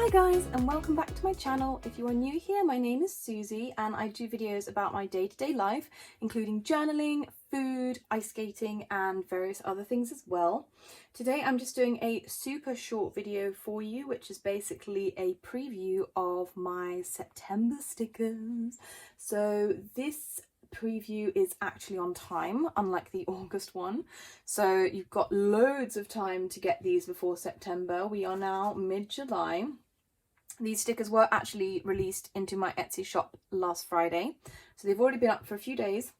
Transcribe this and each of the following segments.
Hi guys, and welcome back to my channel. If you are new here, my name is Susie and I do videos about my day-to-day life, including journaling, food, ice skating and various other things as well. Today I'm just doing a super short video for you, which is basically a preview of my September stickers. So this preview is actually on time, unlike the August one, so you've got loads of time to get these before September. We are now mid-July. These stickers were actually released into my Etsy shop last Friday, so they've already been up for a few days.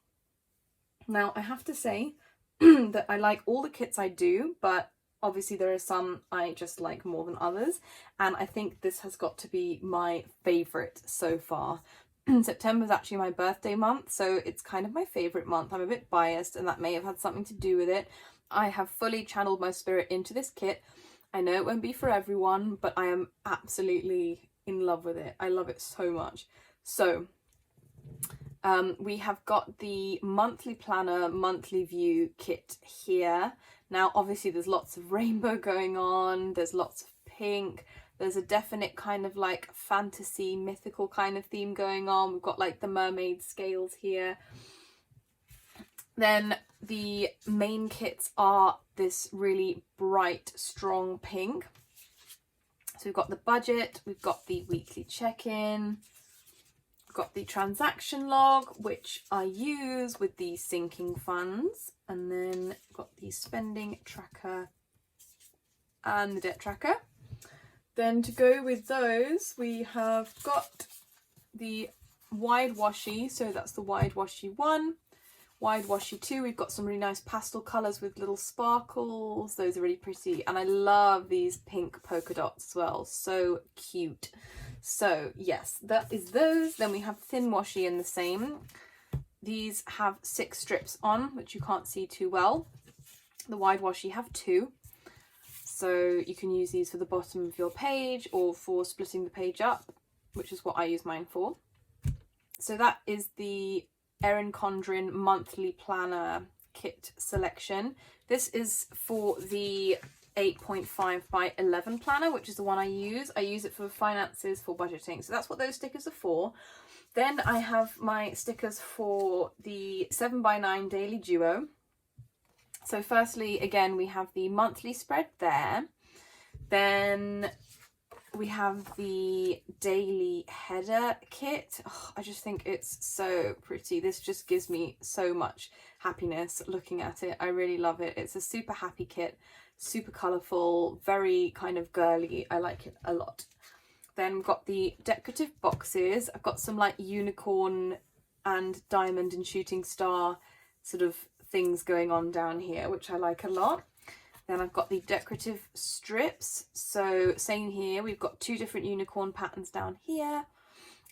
Now I have to say that I like all the kits I do, but obviously there are some I just like more than others, and I think this has got to be my favourite so far. September is actually my birthday month, so it's kind of my favourite month. I'm a bit biased and that may have had something to do with it. I have fully channeled my spirit into this kit. I know it won't be for everyone, but I am absolutely in love with it. I love it so much. So we have got the monthly planner, monthly view kit here. Now obviously there's lots of rainbow going on, there's lots of pink. There's a definite kind of like fantasy, mythical kind of theme going on. We've got like the mermaid scales here. Then the main kits are this really bright, strong pink. So we've got the budget, we've got the weekly check-in, we've got the transaction log, which I use with the sinking funds. And then got the spending tracker and the debt tracker. Then to go with those, we have got the wide washi, so that's the wide washi 1. Wide washi 2, we've got some really nice pastel colours with little sparkles. Those are really pretty, and I love these pink polka dots as well, so cute. So yes, that is those. Then we have thin washi in the same. These have 6 strips on, which you can't see too well. The wide washi have 2. So you can use these for the bottom of your page or for splitting the page up, which is what I use mine for. So that is the Erin Condren monthly planner kit selection. This is for the 8.5 by 11 planner, which is the one I use. I use it for finances, for budgeting. So that's what those stickers are for. Then I have my stickers for the 7 by 9 daily duo. So firstly, again, we have the monthly spread there. Then we have the daily header kit. Oh, I just think it's so pretty. This just gives me so much happiness looking at it. I really love it. It's a super happy kit, super colourful, very kind of girly. I like it a lot. Then we've got the decorative boxes. I've got some like unicorn and diamond and shooting star sort of things going on down here, which I like a lot. Then I've got the decorative strips. So same here, we've got 2 different unicorn patterns down here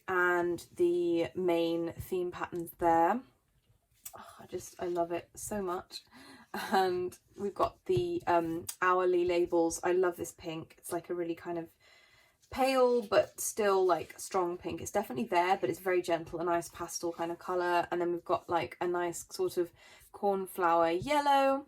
and the main theme patterns there. Oh, I love it so much. And we've got the hourly labels. I love this pink. It's like a really kind of pale but still like strong pink. It's definitely there, but it's very gentle, a nice pastel kind of colour. And then we've got like a nice sort of cornflower yellow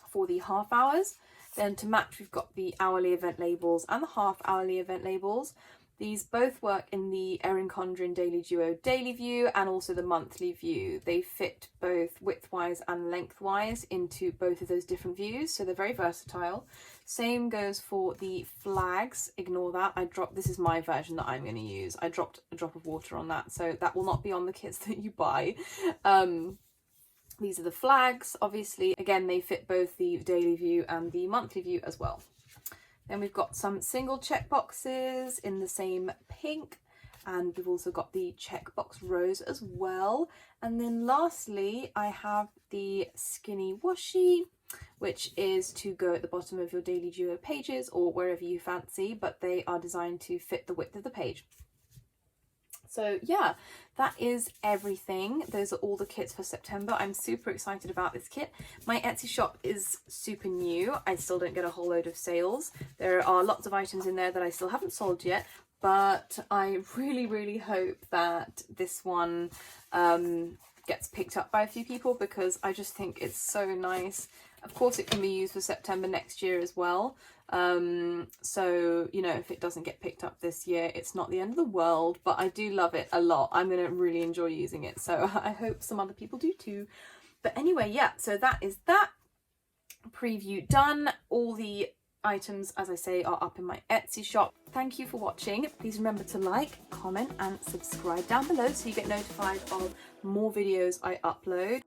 for the half hours. Then to match, we've got the hourly event labels and the half hourly event labels. These both work in the Erin Condren Daily Duo Daily View and also the Monthly View. They fit both widthwise and lengthwise into both of those different views, so they're very versatile. Same goes for the flags. Ignore that. This is my version that I'm going to use. I dropped a drop of water on that, so that will not be on the kits that you buy. These are the flags. Obviously, again, they fit both the Daily View and the Monthly View as well. Then we've got some single check boxes in the same pink, and we've also got the checkbox rose as well. And then lastly, I have the skinny washi, which is to go at the bottom of your Daily Duo pages or wherever you fancy, but they are designed to fit the width of the page. So yeah, that is everything. Those are all the kits for September. I'm super excited about this kit. My Etsy shop is super new. I still don't get a whole load of sales. There are lots of items in there that I still haven't sold yet, but I really hope that this one gets picked up by a few people because I just think it's so nice. Of course, it can be used for September next year as well. So, you know, if it doesn't get picked up this year, it's not the end of the world, but I do love it a lot. I'm going to really enjoy using it. So I hope some other people do too. But anyway, yeah, so that is that preview done. All the items, as I say, are up in my Etsy shop. Thank you for watching. Please remember to like, comment and subscribe down below so you get notified of more videos I upload.